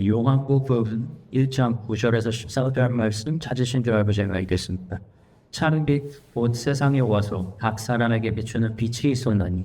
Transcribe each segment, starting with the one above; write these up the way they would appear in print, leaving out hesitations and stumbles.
요한복음 1장 9절에서 14절 말씀 찾으신 줄 알고 제가 읽겠습니다. 창빛 곧 세상에 와서 각 사람에게 비추는 빛이 있었나니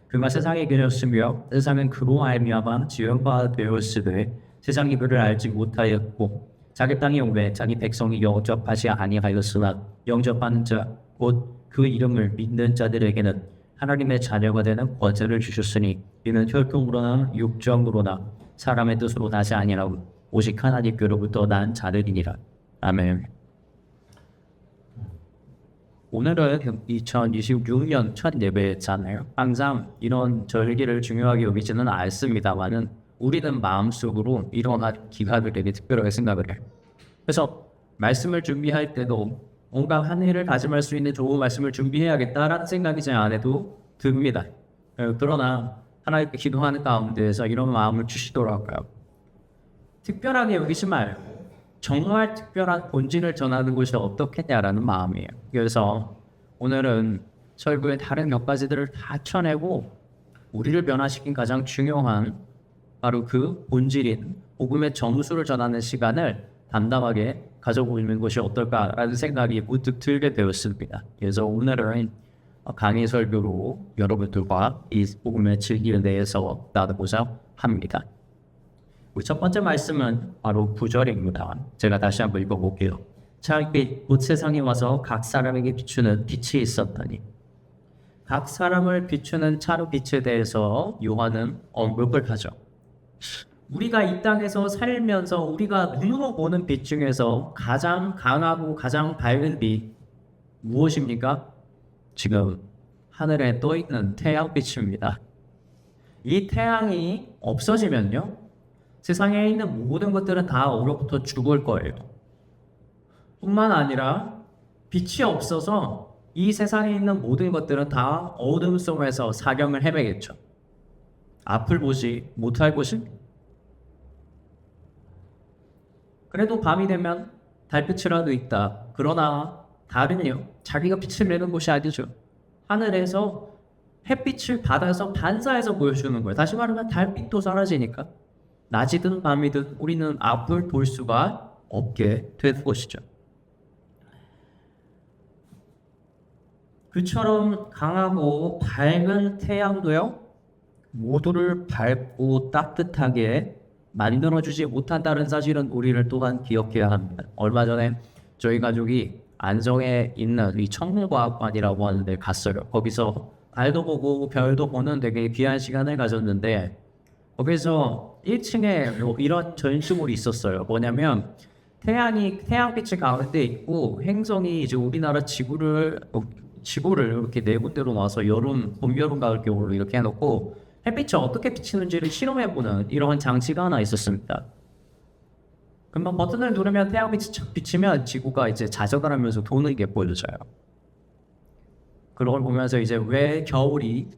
그가 세상에 계셨으며 세상은 그로 말미암아 지연바 되었으되 세상이 그를 알지 못하였고 자기 땅에 오매 자기 백성이 영접하지 아니하였으나 영접하는 자 곧 그 이름을 믿는 자들에게는 하나님의 자녀가 되는 권세를 주셨으니 이는 혈통으로나 육정으로나 사람의 뜻으로 나지 아니라고 오직 하나님께로부터 난 자들이니라. 아멘. 오늘은 2026년 첫 예배잖아요. 항상 이런 절기를 중요하게 여기지는 않습니다만은 우리는 마음속으로 이러한 기간을 되게 특별하게 생각을 해요. 그래서 말씀을 준비할 때도 뭔가 한 해를 다짐할 수 있는 좋은 말씀을 준비해야겠다라는 생각이 제 안에도 듭니다. 그러나 하나님께 기도하는 가운데에서 이런 마음을 주시더라고요. 특별하게 여기지 말고 정말 특별한 본질을 전하는 것이 어떻겠냐라는 마음이에요. 그래서 오늘은 설교의 다른 몇 가지들을 다 쳐내고 우리를 변화시킨 가장 중요한 바로 그 본질인 복음의 정수를 전하는 시간을 담담하게 가져보는 것이 어떨까라는 생각이 문득 들게 되었습니다. 그래서 오늘은 강의 설교로 여러분들과 이 복음의 진리에 대해서 나누고자 합니다. 우리 첫 번째 말씀은 바로 9절입니다. 제가 다시 한번 읽어볼게요. 창빛 곧 세상에 와서 각 사람에게 비추는 빛이 있었더니 각 사람을 비추는 차로빛에 대해서 요한은 언급을 하죠. 우리가 이 땅에서 살면서 우리가 눈으로 보는 빛 중에서 가장 강하고 가장 밝은 빛 무엇입니까? 지금 하늘에 떠있는 태양빛입니다. 이 태양이 없어지면요 세상에 있는 모든 것들은 다 얼어붙어 죽을 거예요. 뿐만 아니라 빛이 없어서 이 세상에 있는 모든 것들은 다 어둠 속에서 사경을 헤매겠죠. 앞을 보지 못할 것입니다. 그래도 밤이 되면 달빛이라도 있다. 그러나 달은요 자기가 빛을 내는 곳이 아니죠. 하늘에서 햇빛을 받아서 반사해서 보여주는 거예요. 다시 말하면 달빛도 사라지니까 낮이든 밤이든 우리는 앞을 볼 수가 없게 되는 것이죠. 그처럼 강하고 밝은 태양도요 모두를 밝고 따뜻하게 만들어주지 못한다는 사실은 우리를 또한 기억해야 합니다. 얼마 전에 저희 가족이 안성에 있는 이 천문과학관이라고 하는 데 갔어요. 거기서 달도 보고 별도 보는 되게 귀한 시간을 가졌는데 거기서 1층에 이런 전시물이 있었어요. 뭐냐면 태양빛이 가운데 있고 행성이 이제 우리나라 지구를 이렇게 네 군데로 놔서 여름, 봄, 여름, 가을, 겨울로 이렇게 해놓고 햇빛이 어떻게 비치는지를 실험해보는 이러한 장치가 하나 있었습니다. 그러면 버튼을 누르면 태양빛이 착 비치면 지구가 이제 자전하면서 도는 게 보여져요. 그런 걸 보면서 이제 왜 겨울이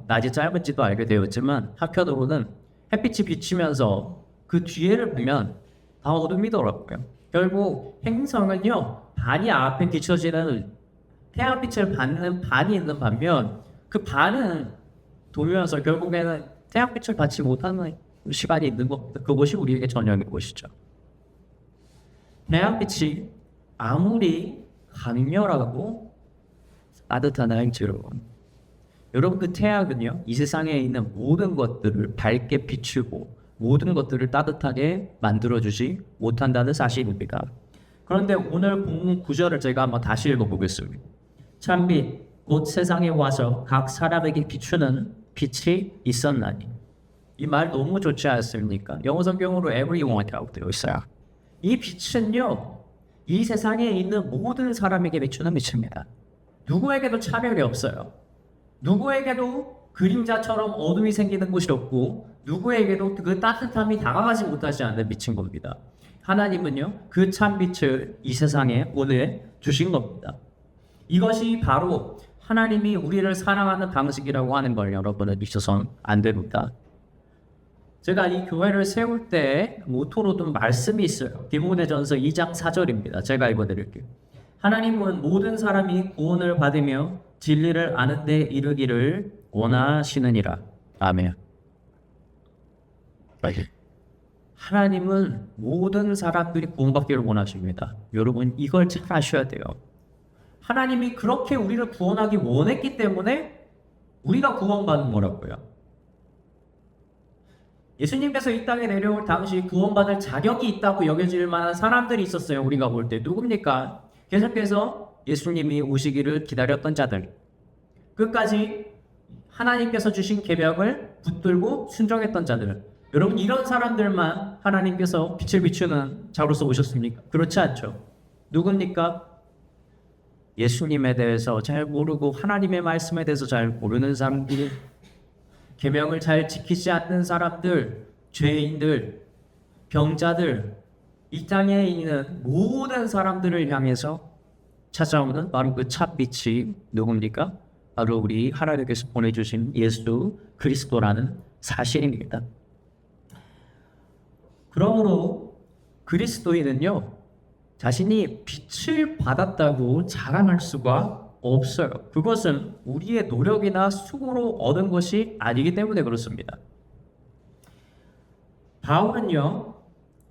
낮이 짧은지도 알게 되었지만 한편으로는 햇빛이 비치면서 그 뒤에를 보면 다 어둠이더라고요. 결국 행성은요 반이 앞에 비춰지는 태양빛을 받는 반이 있는 반면 그 반은 돌면서 결국에는 태양빛을 받지 못하는 시간이 있는 것, 그것이 우리에게 전형인 것이죠. 태양빛이 아무리 강렬하고 따뜻한 행치로 여러분 그 태양은요 이 세상에 있는 모든 것들을 밝게 비추고 모든 것들을 따뜻하게 만들어주지 못한다는 사실입니다. 그런데 오늘 본문 9절을 제가 한번 다시 읽어보겠습니다. 참빛 곧 세상에 와서 각 사람에게 비추는 빛이 있었나니. 이 말 너무 좋지 않습니까? 영어 성경으로 everyone이라고 되어 있어요. 이 빛은요 이 세상에 있는 모든 사람에게 비추는 빛입니다. 누구에게도 차별이 없어요. 누구에게도 그림자처럼 어둠이 생기는 곳이 없고 누구에게도 그 따뜻함이 다가가지 못하지 않는 빛인 겁니다. 하나님은요 그 참빛을 이 세상에 보내주신 겁니다. 이것이 바로 하나님이 우리를 사랑하는 방식이라고 하는 걸 여러분은 잊어서는 안 됩니다. 제가 이 교회를 세울 때 모토로 둔 말씀이 있어요. 디모데전서 2장 4절입니다. 제가 읽어드릴게요. 하나님은 모든 사람이 구원을 받으며 진리를 아는 데 이르기를 원하시느니라. 아멘. 하나님은 모든 사람들이 구원받기를 원하십니다. 여러분 이걸 잘 아셔야 돼요. 하나님이 그렇게 우리를 구원하기 원했기 때문에 우리가 구원받는 거라고요. 예수님께서 이 땅에 내려올 당시 구원받을 자격이 있다고 여겨질 만한 사람들이 있었어요. 우리가 볼 때 누굽니까? 계속해서 예수님이 오시기를 기다렸던 자들, 끝까지 하나님께서 주신 계명을 붙들고 순종했던 자들. 여러분 이런 사람들만 하나님께서 빛을 비추는 자로서 오셨습니까? 그렇지 않죠. 누굽니까? 예수님에 대해서 잘 모르고 하나님의 말씀에 대해서 잘 모르는 사람들, 계명을 잘 지키지 않는 사람들, 죄인들, 병자들, 이 땅에 있는 모든 사람들을 향해서 찾아오는 바로 그 참빛이 누굽니까? 바로 우리 하나님께서 보내주신 예수 그리스도라는 사실입니다. 그러므로 그리스도인은요, 자신이 빛을 받았다고 자랑할 수가 없어요. 그것은 우리의 노력이나 수고로 얻은 것이 아니기 때문에 그렇습니다. 바울은요,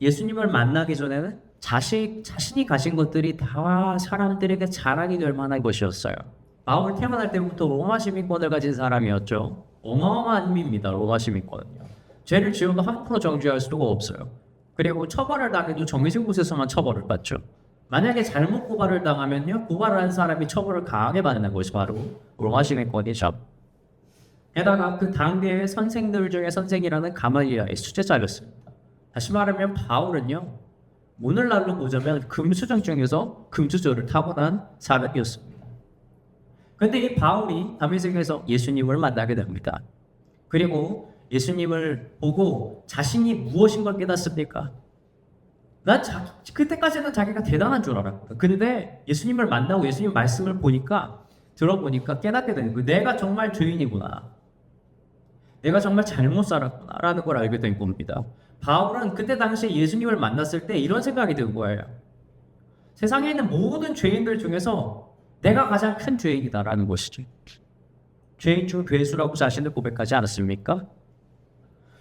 예수님을 만나기 전에는 자신이 가진 것들이 다 사람들에게 자랑이 될 만한 것이었어요. 바울 태어날 때부터 로마 시민권을 가진 사람이었죠. 어마어마한 힘입니다. 로마 시민권은요. 죄를 지어도 함부로 정죄할 수가 없어요. 그리고 처벌을 당해도 정해진 곳에서만 처벌을 받죠. 만약에 잘못 고발을 당하면요, 고발을 한 사람이 처벌을 강하게 받는 것이 바로 로마 시민권이죠. 게다가 그 당대의 선생들 중에 선생이라는 가말리엘의 수제자였습니다. 다시 말하면 바울은요, 오늘날로 보자면 금수저 중에서 금수저를 타고난 사람이었습니다. 근데 이 바울이 다메섹에서 예수님을 만나게 됩니다. 그리고 예수님을 보고 자신이 무엇인 걸 깨닫습니까? 그때까지는 자기가 대단한 줄 알았거든. 근데 예수님을 만나고 예수님 말씀을 보니까, 들어보니까 깨닫게 되는 거예요. 내가 정말 죄인이구나. 내가 정말 잘못 살았구나. 라는 걸 알게 된 겁니다. 바울은 그때 당시에 예수님을 만났을 때 이런 생각이 든 거예요. 세상에 있는 모든 죄인들 중에서 내가 가장 큰 죄인이다라는 것이죠. 죄인 중 괴수라고 자신을 고백하지 않았습니까?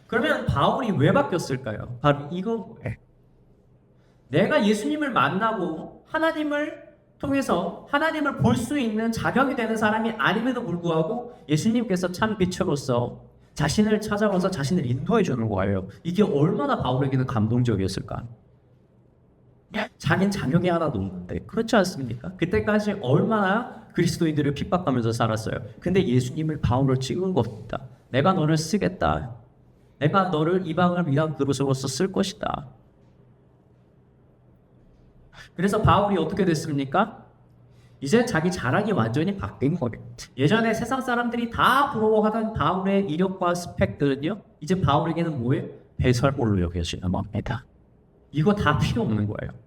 그러면 바울이 왜 바뀌었을까요? 바로 이거예요. 내가 예수님을 만나고 하나님을 통해서 하나님을 볼 수 있는 자격이 되는 사람이 아님에도 불구하고 예수님께서 참 빛으로서 자신을 찾아와서 자신을 인도해 주는 거예요. 이게 얼마나 바울에게는 감동적이었을까? 자긴 자격이 하나도 없는데, 그렇지 않습니까? 그때까지 얼마나 그리스도인들을 핍박하면서 살았어요. 근데 예수님을 바울을 찍은 겁니다. 내가 너를 쓰겠다. 내가 너를 이방을 위한 그릇으로서 쓸 것이다. 그래서 바울이 어떻게 됐습니까? 이제 자기 자랑이 완전히 바뀐 거예요. 예전에 세상 사람들이 다 부러워하던 바울의 이력과 스펙들은요, 이제 바울에게는 뭐예요? 배설물로 여겨지는 겁니다. 이거 다 필요 없는 거예요.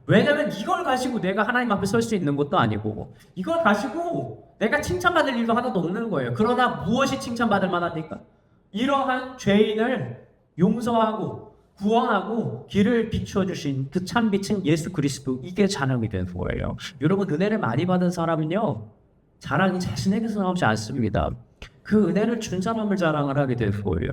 왜냐면 이걸 가지고 내가 하나님 앞에 설 수 있는 것도 아니고, 이걸 가지고 내가 칭찬받을 일도 하나도 없는 거예요. 그러나 무엇이 칭찬받을 만합니까? 이러한 죄인을 용서하고 구원하고 길을 비춰주신 그 참빛은 예수 그리스도, 이게 자랑이 되는 거예요. 여러분, 은혜를 많이 받은 사람은요, 자랑이 자신에게서 나오지 않습니다. 그 은혜를 준 사람을 자랑을 하게 되는 거예요.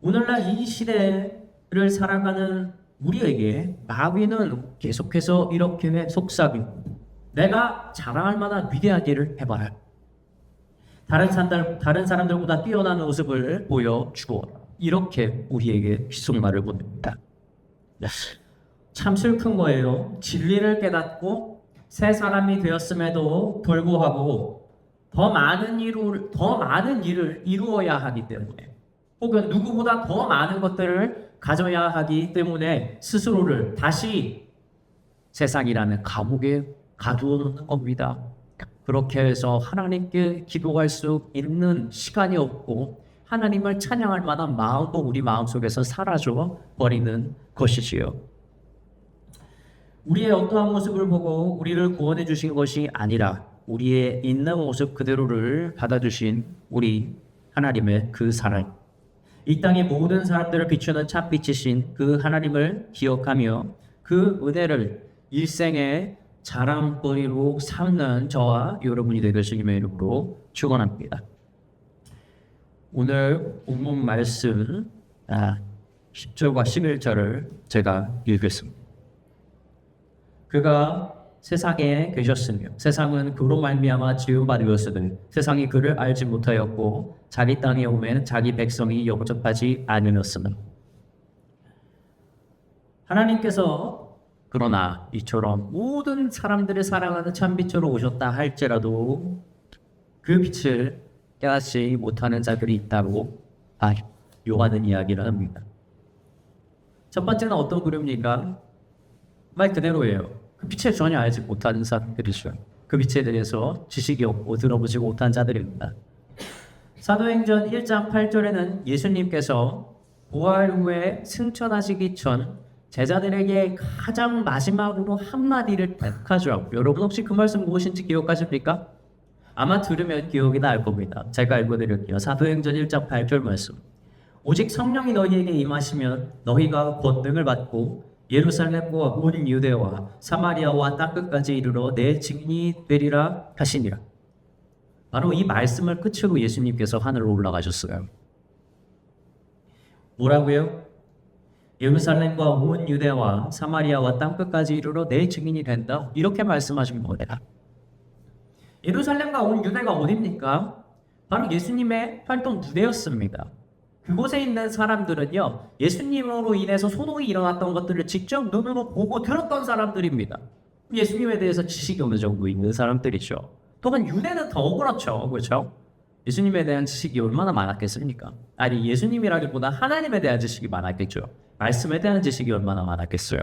오늘날 이 시대를 살아가는 우리에게 마귀는 계속해서 이렇게 속삭이고, 내가 자랑할 만한 위대한 일을 해봐라. 다른 사람들보다 뛰어난 모습을 보여주어, 이렇게 우리에게 귓속말을 보냅니다. 참 슬픈 거예요. 진리를 깨닫고 새 사람이 되었음에도 불구하고 더 많은 일을 이루어야 하기 때문에, 혹은 누구보다 더 많은 것들을 가져야 하기 때문에 스스로를 다시 세상이라는 감옥에 가두어 놓는 겁니다. 그렇게 해서 하나님께 기도할 수 있는 시간이 없고 하나님을 찬양할 만한 마음도 우리 마음속에서 사라져 버리는 것이지요. 우리의 어떠한 모습을 보고 우리를 구원해 주신 것이 아니라 우리의 있는 모습 그대로를 받아주신 우리 하나님의 그 사랑, 이 땅의 모든 사람들을 비추는 참빛이신 그 하나님을 기억하며 그 은혜를 일생의 자랑거리로 삼는 저와 여러분이 되시기를 이름으로 축원합니다. 오늘 본문 말씀 10절과 11절을 제가 읽겠습니다. 그가 세상에 계셨으며 세상은 그로 말미암아 지음바 되었으되 세상이 그를 알지 못하였고 자기 땅에 오면 자기 백성이 영접하지 않으였으나 하나님께서 그러나 이처럼 모든 사람들을 사랑하는 참빛으로 오셨다 할지라도 그 빛을 깨닫지 못하는 자들이 있다고 요하는 이야기를 합니다. 첫 번째는 어떤 그룹입니까? 말 그대로예요. 그 빛을 전혀 알지 못하는 사람들이죠. 그 빛에 대해서 지식이 없고 들어보지 못한 자들입니다. 사도행전 1장 8절에는 예수님께서 부활 후에 승천하시기 전 제자들에게 가장 마지막으로 한마디를 딱 하죠. 여러분 혹시 그 말씀 무엇인지 기억하십니까? 아마 들으면 기억이 날 겁니다. 제가 읽어드릴게요. 사도행전 1장 8절 말씀. 오직 성령이 너희에게 임하시면 너희가 권능을 받고 예루살렘과 온 유대와 사마리아와 땅끝까지 이르러 내 증인이 되리라 하시니라. 바로 이 말씀을 끝으로 예수님께서 하늘로 올라가셨어요. 뭐라고요? 예루살렘과 온 유대와 사마리아와 땅끝까지 이르러 내 증인이 된다. 이렇게 말씀하신 거예요. 예루살렘과 온 유대가 어딥니까? 바로 예수님의 활동 무대였습니다. 그곳에 있는 사람들은요, 예수님으로 인해서 소동이 일어났던 것들을 직접 눈으로 보고 들었던 사람들입니다. 예수님에 대해서 지식이 어느 정도 있는 사람들이죠. 또한 유대는 더 그렇죠. 그렇죠? 예수님에 대한 지식이 얼마나 많았겠습니까? 아니, 예수님이라기보다 하나님에 대한 지식이 많았겠죠. 말씀에 대한 지식이 얼마나 많았겠어요.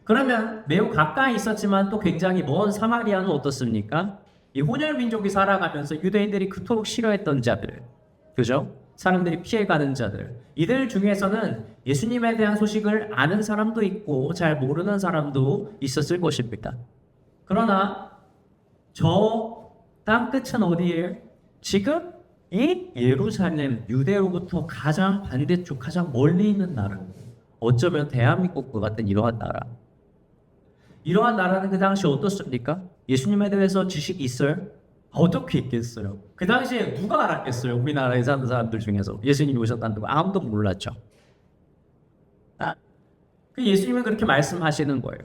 그러면 매우 가까이 있었지만 또 굉장히 먼 사마리아는 어떻습니까? 이 혼혈 민족이 살아가면서 유대인들이 그토록 싫어했던 자들, 그죠? 사람들이 피해가는 자들, 이들 중에서는 예수님에 대한 소식을 아는 사람도 있고 잘 모르는 사람도 있었을 것입니다. 그러나 저 땅끝은 어디예요? 지금 이 예루살렘, 유대로부터 가장 반대쪽, 가장 멀리 있는 나라, 어쩌면 대한민국과 같은 이러한 나라. 이러한 나라는 그 당시 어떻습니까? 예수님에 대해서 지식이 있어요? 어떻게 있겠어요? 그 당시에 누가 알았겠어요? 우리나라에 사는 사람들 중에서 예수님이 오셨다는 거 아무도 몰랐죠. 그 예수님은 그렇게 말씀하시는 거예요.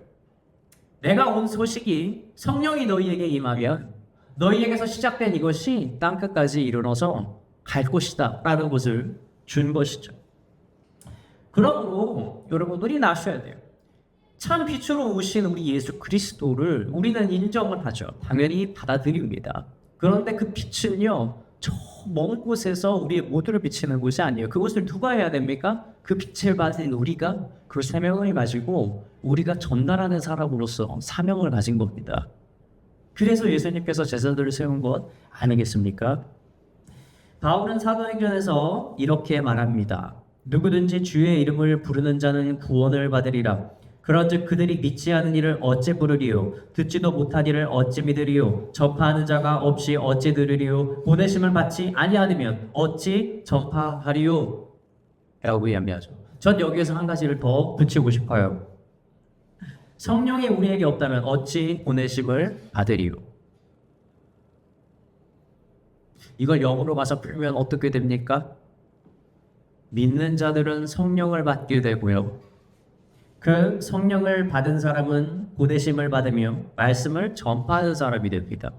내가 온 소식이 성령이 너희에게 임하면 너희에게서 시작된 이것이 땅끝까지 이르러서 갈 곳이다 라는 것을 준 것이죠. 그러므로 여러분들이 아셔야 돼요. 참 빛으로 오신 우리 예수 그리스도를 우리는 인정을 하죠. 당연히 받아들입니다. 그런데 그 빛은요, 저 먼 곳에서 우리의 모두를 비치는 곳이 아니에요. 그것을 누가 해야 됩니까? 그 빛을 받은 우리가 그 사명을 가지고 우리가 전달하는 사람으로서 사명을 가진 겁니다. 그래서 예수님께서 제자들을 세운 것 아니겠습니까? 바울은 사도행전에서 이렇게 말합니다. 누구든지 주의 이름을 부르는 자는 구원을 받으리라. 그런즉 그들이 믿지 않은 이를 어찌 부르리요? 듣지도 못한 이를 어찌 믿으리요? 전파하는 자가 없이 어찌 들으리요? 보내심을 받지 아니하면 어찌 전파하리요? 라고 이야기하죠. 전 여기에서 한 가지를 더 붙이고 싶어요. 성령이 우리에게 없다면 어찌 보내심을 받으리요? 이걸 영어로 가서 풀면 어떻게 됩니까? 믿는 자들은 성령을 받게 되고요. 그 성령을 받은 사람은 보내심을 받으며 말씀을 전파하는 사람이 됩니다.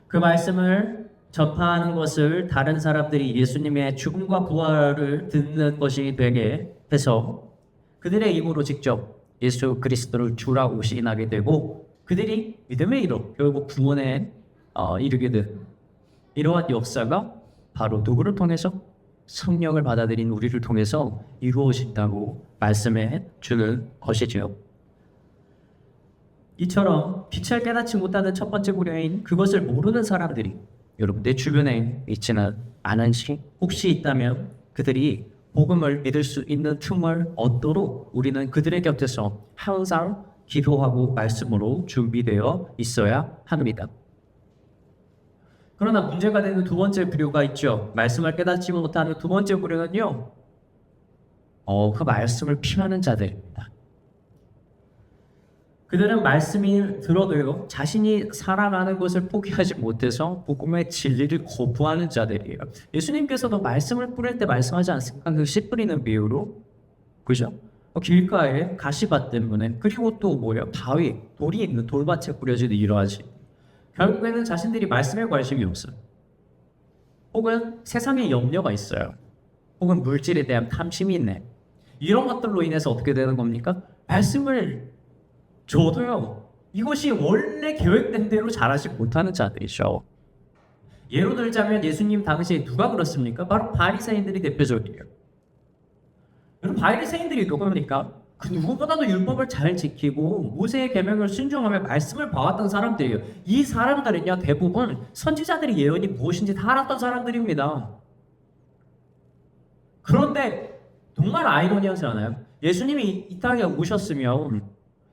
그 말씀을 전파하는 것을 다른 사람들이 예수님의 죽음과 부활을 듣는 것이 되게 해서 그들의 입으로 직접 예수 그리스도를 주라고 시인하게 되고 그들이 믿음의 이로 결국 구원에 이르게 된 이러한 역사가 바로 누구를 통해서? 성령을 받아들인 우리를 통해서 이루어진다고 말씀해 주는 것이지요. 이처럼 빛을 깨닫지 못하는 첫 번째 고려인 그것을 모르는 사람들이 여러분 내 주변에 있지는 않은지 혹시 있다면 그들이 복음을 믿을 수 있는 틈을 얻도록 우리는 그들의 곁에서 항상 기도하고 말씀으로 준비되어 있어야 합니다. 그러나 문제가 되는 두 번째 부류가 있죠. 말씀을 깨닫지 못하는 두 번째 부류는요. 그 말씀을 피하는 자들입니다. 그들은 말씀이 들어도요 자신이 살아가는 것을 포기하지 못해서 복음의 진리를 거부하는 자들이에요. 예수님께서도 말씀을 뿌릴 때 말씀하지 않습니까? 그 씨 뿌리는 비유로, 그죠? 길가에 가시밭 때문에, 그리고 또 뭐예요? 바위, 돌이 있는 돌밭에 뿌려지는 이러하지. 결국에는 자신들이 말씀에 관심이 없어요. 혹은 세상에 염려가 있어요. 혹은 물질에 대한 탐심이 있네. 이런 것들로 인해서 어떻게 되는 겁니까? 말씀을 줘도요 이것이 원래 계획된 대로 잘하지 못하는 자들이죠. 예로 들자면 예수님 당시에 누가 그렇습니까? 바로 바리새인들이 대표적이에요. 여러분, 바리새인들이 누굽니까? 그 누구보다도 율법을 잘 지키고 모세의 계명을 순종하며 말씀을 봐왔던 사람들이에요. 이 사람들은요 대부분 선지자들의 예언이 무엇인지 다 알았던 사람들입니다. 그런데 정말 아이러니하지 않아요? 예수님이 이 땅에 오셨으면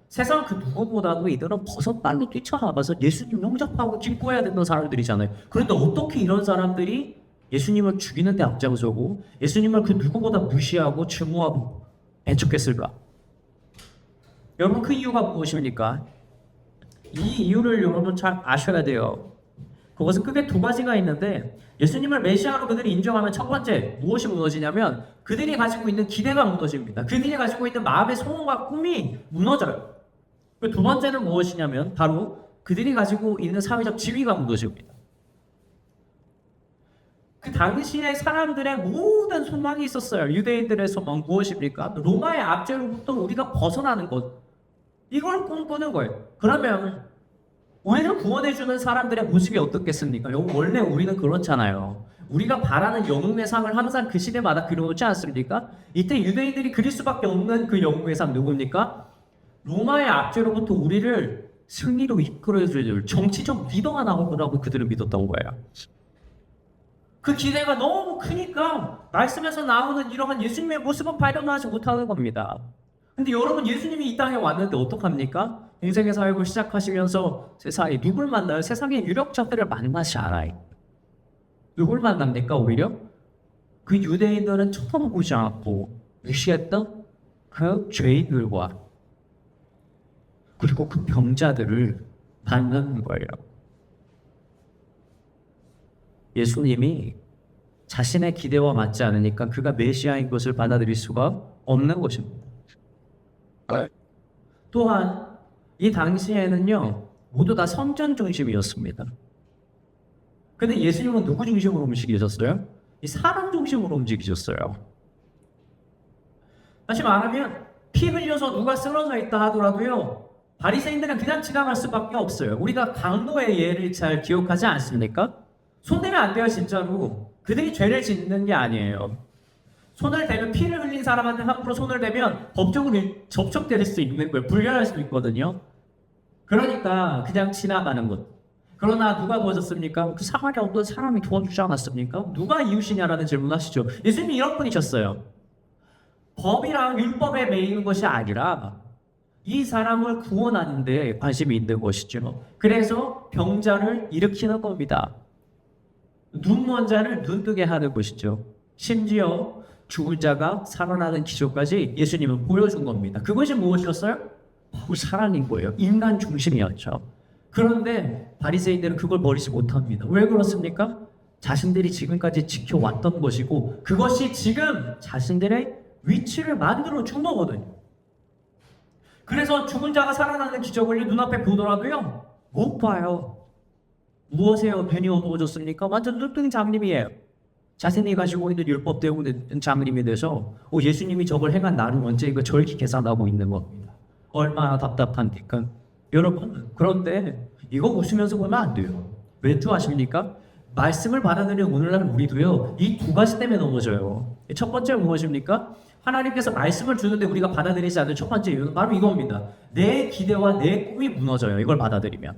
세상 그 누구보다도 이들은 버섯발로 뛰쳐나가서 예수님 영접하고 기뻐해야 되는 사람들이잖아요. 그런데 어떻게 이런 사람들이 예수님을 죽이는 데 앞장서고 예수님을 그 누구보다 무시하고 증오하고 배척했을까? 여러분, 그 이유가 무엇입니까? 이 이유를 여러분 잘 아셔야 돼요. 그것은 크게 두 가지가 있는데, 예수님을 메시아로 그들이 인정하면 첫 번째 무엇이 무너지냐면 그들이 가지고 있는 기대가 무너집니다. 그들이 가지고 있는 마음의 소원과 꿈이 무너져요. 두 번째는 무엇이냐면 바로 그들이 가지고 있는 사회적 지위가 무너집니다. 그 당시에 사람들의 모든 소망이 있었어요. 유대인들의 소망 무엇입니까? 로마의 압제로부터 우리가 벗어나는 것. 이걸 꿈꾸는 거예요. 그러면 우리를 구원해주는 사람들의 모습이 어떻겠습니까? 원래 우리는 그렇잖아요. 우리가 바라는 영웅의 상을 항상 그 시대마다 그려오지 않습니까? 이때 유대인들이 그릴 수밖에 없는 그 영웅의 상 누굽니까? 로마의 압제로부터 우리를 승리로 이끌어줄 정치적 리더가 나올 거라고 그들은 믿었던 거예요. 그 기대가 너무 크니까 말씀에서 나오는 이러한 예수님의 모습은 발견하지 못하는 겁니다. 근데 여러분, 예수님이 이 땅에 왔는데 어떡합니까? 인생의 사역을 시작하시면서 세상에 누굴 만나요? 세상의 유력자들을 만나지 않아요. 누굴 만납니까? 오히려 그 유대인들은 쳐다보지 않고 무시했던 그 죄인들과 그리고 그 병자들을 만나는 거예요. 예수님이 자신의 기대와 맞지 않으니까 그가 메시아인 것을 받아들일 수가 없는 것입니다. 또한 이 당시에는요 모두 다 선전 중심이었습니다. 근데 예수님은 누구 중심으로 움직이셨어요? 이 사람 중심으로 움직이셨어요. 다시 말하면 피 흘려서 누가 쓰러져 있다 하더라도요 바리새인들은 그냥 지나갈 수밖에 없어요. 우리가 강도의 예를 잘 기억하지 않습니까? 손대면 안 돼요. 진짜로 그들이 죄를 짓는 게 아니에요. 손을 대면 피를 흘린 사람한테 함부로 손을 대면 법적으로 접촉될 수 있는 거예요. 불려할 수 있거든요. 그러니까 그냥 지나가는 것. 그러나 누가 도와줬습니까? 그 상황에 어떤 사람이 도와주지 않았습니까? 누가 이웃이냐라는 질문하시죠. 예수님이 이런 분이셨어요. 법이랑 율법에 매이는 것이 아니라 이 사람을 구원하는 데 관심이 있는 것이죠. 그래서 병자를 일으키는 겁니다. 눈먼 자를 눈뜨게 하는 것이죠. 심지어 죽은 자가 살아나는 기적까지 예수님은 보여준 겁니다. 그것이 무엇이었어요? 바로 사랑인 거예요. 인간 중심이었죠. 그런데 바리새인들은 그걸 버리지 못합니다. 왜 그렇습니까? 자신들이 지금까지 지켜왔던 것이고 그것이 지금 자신들의 위치를 만들어 준 거거든요. 그래서 죽은 자가 살아나는 기적을 눈앞에 보더라도요 못 봐요. 무엇이에요? 괜히 어두워졌습니까? 완전 눈뜬 장님이에요. 자신이 가지고 있는 율법 때문에 장님이 돼서 예수님이 저걸 행한 나는 언제 이거 절기 계산하고 있는 겁니다. 얼마나 답답한니까. 여러분, 그런데 이거 웃으면서 보면 안 돼요. 왜 또 아십니까? 말씀을 받아들이는 오늘날 우리도요 이 두 가지 때문에 넘어져요. 첫 번째 무엇입니까? 하나님께서 말씀을 주는데 우리가 받아들이지 않는 첫 번째 이유는 바로 이겁니다. 내 기대와 내 꿈이 무너져요. 이걸 받아들이면.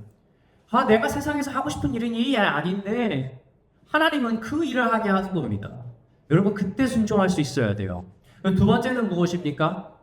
내가 세상에서 하고 싶은 일은 이 아닌데 하나님은 그 일을 하게 하는 겁니다. 여러분, 그때 순종할 수 있어야 돼요. 두 번째는 무엇입니까?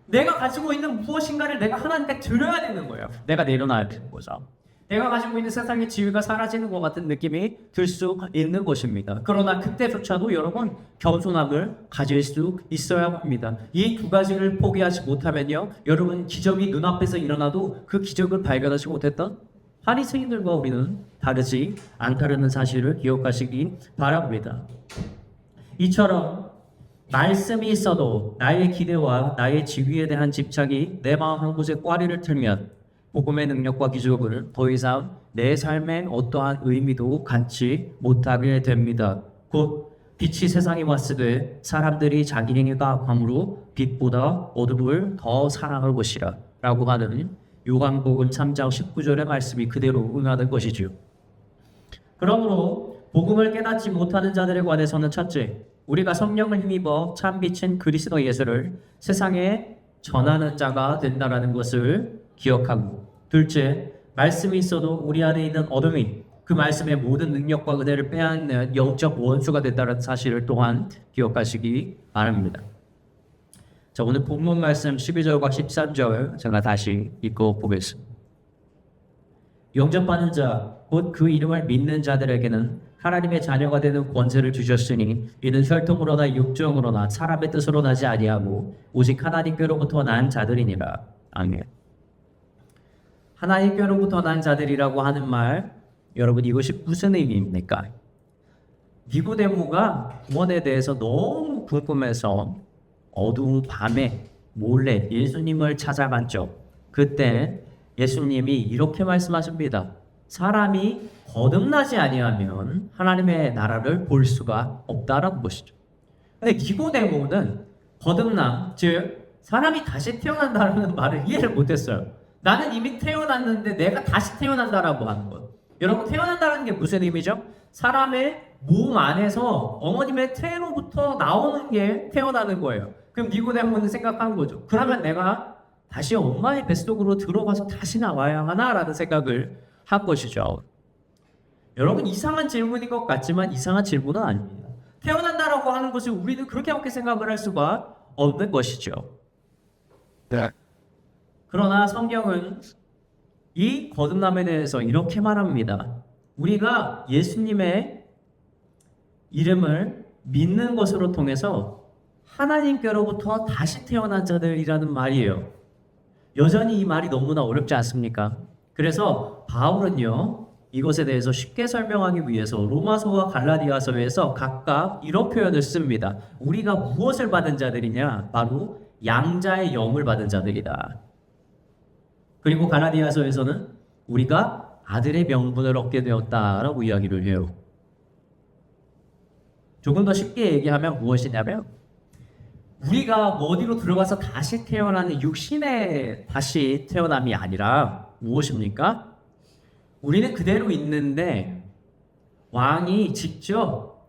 내가 가지고 있는 무엇인가를 내가 하나님께 드려야 되는 거예요. 내가 내려놔야 되는 거죠. 내가 가지고 있는 세상의 지위가 사라지는 것 같은 느낌이 들 수 있는 것입니다. 그러나 그때조차도 여러분 겸손함을 가질 수 있어야 합니다. 이 두 가지를 포기하지 못하면요, 여러분 기적이 눈앞에서 일어나도 그 기적을 발견하지 못했던 바리새인들과 우리는 다르지 않다는 사실을 기억하시기 바랍니다. 이처럼 말씀이 있어도 나의 기대와 나의 지위에 대한 집착이 내 마음 한 곳에 꽈리를 틀면 복음의 능력과 기적을 더 이상 내 삶에 어떠한 의미도 갖지 못하게 됩니다. 곧 빛이 세상에 왔을 때 사람들이 자기네가 감으로 빛보다 어둠을 더 사랑할 것이라 라고 하는 요한복음 3장 19절의 말씀이 그대로 응하는 것이죠. 그러므로 복음을 깨닫지 못하는 자들에 관해서는 첫째, 우리가 성령을 힘입어 참 빛인 그리스도 예수를 세상에 전하는 자가 된다라는 것을 기억하고, 둘째, 말씀이 있어도 우리 안에 있는 어둠이 그 말씀의 모든 능력과 은혜를 빼앗는 영적 원수가 된다는 사실을 또한 기억하시기 바랍니다. 자, 오늘 본문 말씀 12절과 13절 제가 다시 읽고 보겠습니다. 영접하는 자, 곧 그 이름을 믿는 자들에게는 하나님의 자녀가 되는 권세를 주셨으니 이는 혈통으로나 육정으로나 사람의 뜻으로 나지 아니하고 오직 하나님께로부터 난 자들이니라. 아멘. 하나님께로부터 난 자들이라고 하는 말, 여러분 이것이 무슨 의미입니까? 니고데모가 구원에 대해서 너무 궁금해서 어두운 밤에 몰래 예수님을 찾아갔죠. 그때 예수님이 이렇게 말씀하십니다. 사람이 거듭나지 아니하면 하나님의 나라를 볼 수가 없다라는 것이죠. 근데 니고데모는 거듭남, 즉 사람이 다시 태어난다는 말을 이해를 못했어요. 나는 이미 태어났는데 내가 다시 태어난다라고 하는 것. 여러분 태어난다는 게 무슨 의미죠? 사람의 몸 안에서 어머님의 태로부터 나오는 게 태어나는 거예요. 그럼 니고데모는 생각한 거죠. 그러면 내가 다시 엄마의 뱃속으로 들어가서 다시 나와야 하나라는 생각을 한 것이죠. 여러분 이상한 질문인 것 같지만 이상한 질문은 아닙니다. 태어난다라고 하는 것을 우리는 그렇게 생각을 할 수가 없는 것이죠. 네. 그러나 성경은 이 거듭남에 대해서 이렇게 말합니다. 우리가 예수님의 이름을 믿는 것으로 통해서 하나님께로부터 다시 태어난 자들이라는 말이에요. 여전히 이 말이 너무나 어렵지 않습니까? 그래서 바울은요, 이것에 대해서 쉽게 설명하기 위해서 로마서와 갈라디아서에서 각각 이런 표현을 씁니다. 우리가 무엇을 받은 자들이냐? 바로 양자의 영을 받은 자들이다. 그리고 갈라디아서에서는 우리가 아들의 명분을 얻게 되었다라고 이야기를 해요. 조금 더 쉽게 얘기하면 무엇이냐면 우리가 어디로 들어가서 다시 태어나는 육신의 다시 태어남이 아니라 무엇입니까? 우리는 그대로 있는데 왕이 직접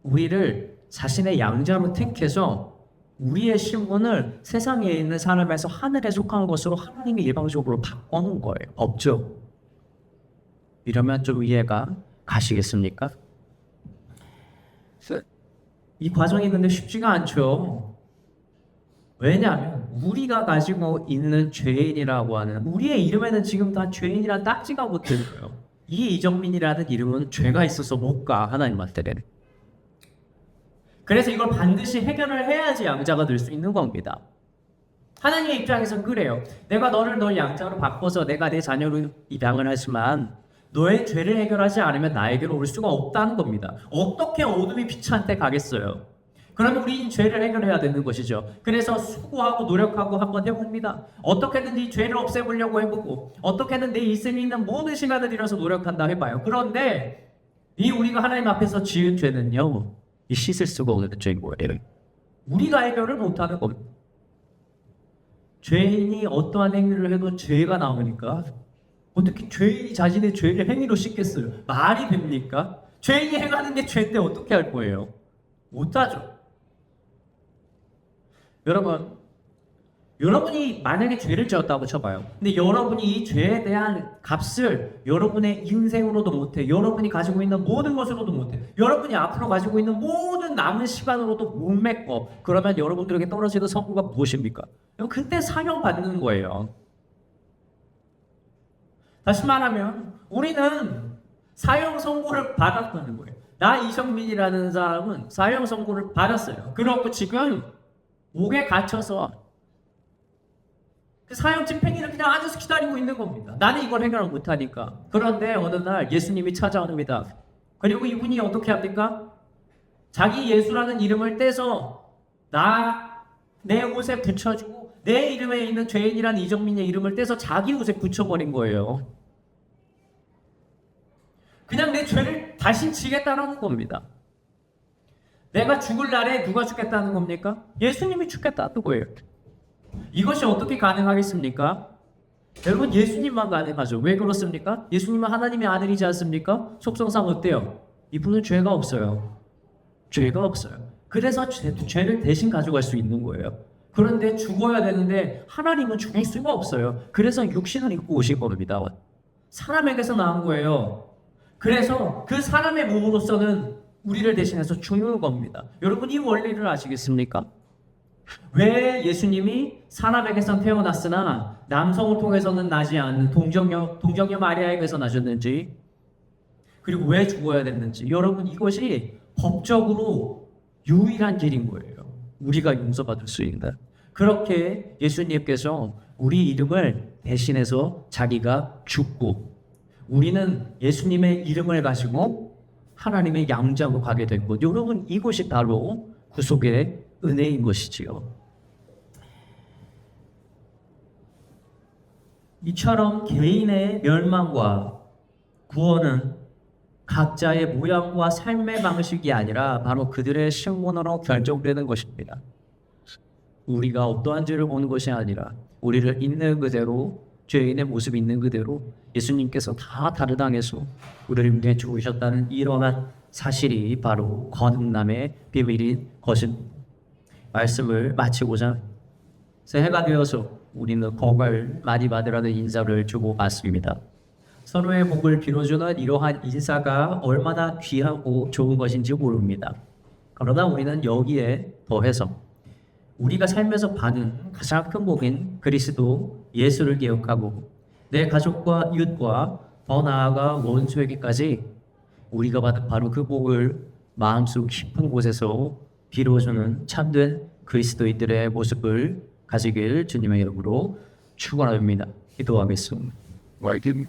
우리를 자신의 양자로 택해서 우리의 신분을 세상에 있는 사람에서 하늘에 속한 것으로 하나님이 일방적으로 바꿔놓은 거예요. 없죠? 이러면 좀 이해가 가시겠습니까? 이 과정이 근데 쉽지가 않죠. 왜냐하면 우리가 가지고 있는 죄인이라고 하는 우리의 이름에는 지금 다 죄인이란 딱지가 붙은 거예요. 이 이정민이라는 이름은 죄가 있어서 못 가, 하나님한테는. 그래서 이걸 반드시 해결을 해야지 양자가 될 수 있는 겁니다. 하나님의 입장에서는 그래요. 내가 너를 양자로 바꿔서 내가 내 자녀로 입양을 하지만 너의 죄를 해결하지 않으면 나에게로 올 수가 없다는 겁니다. 어떻게 어둠이 빛한테 가겠어요? 그러면 우리는 죄를 해결해야 되는 것이죠. 그래서 수고하고 노력하고 한번 해봅니다. 어떻게든 이 죄를 없애보려고 해보고 어떻게든 내 인생에 있는 모든 시간을 들여서 노력한다 해봐요. 그런데 이 우리가 하나님 앞에서 지은 죄는요, 이 씻을 수가 없는 죄인 거예요. 우리가 해결을 못하는 겁니다. 죄인이 어떠한 행위를 해도 죄가 나오니까 어떻게 죄인이 자신의 죄를 행위로 씻겠어요? 말이 됩니까? 죄인이 행하는 게 죄인데 어떻게 할 거예요? 못하죠. 여러분이 만약에 죄를 지었다고 쳐봐요. 근데 여러분이 이 죄에 대한 값을 여러분의 인생으로도 못해, 여러분이 가지고 있는 모든 것으로도 못해, 여러분이 앞으로 가지고 있는 모든 남은 시간으로도 못 메꿔. 그러면 여러분들에게 떨어지는 선고가 무엇입니까? 그때 사형 받는 거예요. 다시 말하면 우리는 사형 선고를 받았다는 거예요. 나 이성민이라는 사람은 사형 선고를 받았어요. 그렇고 지금 옥에 갇혀서 그 사형 집행일을 그냥 앉아서 기다리고 있는 겁니다. 나는 이걸 해결을 못하니까. 그런데 어느 날 예수님이 찾아옵니다. 그리고 이분이 어떻게 합니까? 자기 예수라는 이름을 떼서 내 옷에 붙여주고 내 이름에 있는 죄인이라는 이정민의 이름을 떼서 자기 옷에 붙여버린 거예요. 그냥 내 죄를 다시 지겠다는 겁니다. 내가 죽을 날에 누가 죽겠다는 겁니까? 예수님이 죽겠다는 거예요. 이것이 어떻게 가능하겠습니까? 여러분, 예수님만 가능하죠. 왜 그렇습니까? 예수님은 하나님의 아들이지 않습니까? 속성상 어때요? 이분은 죄가 없어요. 죄가 없어요. 그래서 죄를 대신 가져갈 수 있는 거예요. 그런데 죽어야 되는데 하나님은 죽일 수가 없어요. 그래서 육신을 입고 오신 겁니다. 사람에게서 나온 거예요. 그래서 그 사람의 몸으로서는 우리를 대신해서 죽는 겁니다. 여러분, 이 원리를 아시겠습니까? 왜 예수님이 사람에게서 태어났으나 남성을 통해서는 나지 않는 동정녀 마리아에게서 나셨는지, 그리고 왜 죽어야 됐는지, 여러분, 이것이 법적으로 유일한 길인 거예요. 우리가 용서받을 수 있는. 그렇게 예수님께서 우리 이름을 대신해서 자기가 죽고, 우리는 예수님의 이름을 가지고 하나님의 양자로 가게 된 것. 여러분, 이것이 바로 구속의 은혜인 것이지요. 이처럼 개인의 멸망과 구원은 각자의 모양과 삶의 방식이 아니라 바로 그들의 신분으로 결정되는 것입니다. 우리가 어떠한 죄를 보는 것이 아니라 우리를 있는 그대로, 죄인의 모습이 있는 그대로 예수님께서 다 다르당해서 우리를 위해 죽으셨다는 이러한 사실이 바로 거듭남의 비밀인 것입니다. 말씀을 마치고자 새해가 되어서 우리는 복을 많이 받으라는 인사를 주고 받습니다. 서로의 복을 빌어주는 이러한 인사가 얼마나 귀하고 좋은 것인지 모릅니다. 그러나 우리는 여기에 더해서 우리가 삶에서 받은 가장 큰 복인 그리스도 예수를 기억하고 내 가족과 이웃과 더 나아가 원수에게까지 우리가 받은 바로 그 복을 마음속 깊은 곳에서 빌어주는 참된 그리스도인들의 모습을 가지길 주님의 이름으로 축원합니다. 기도하겠습니다. Why didn't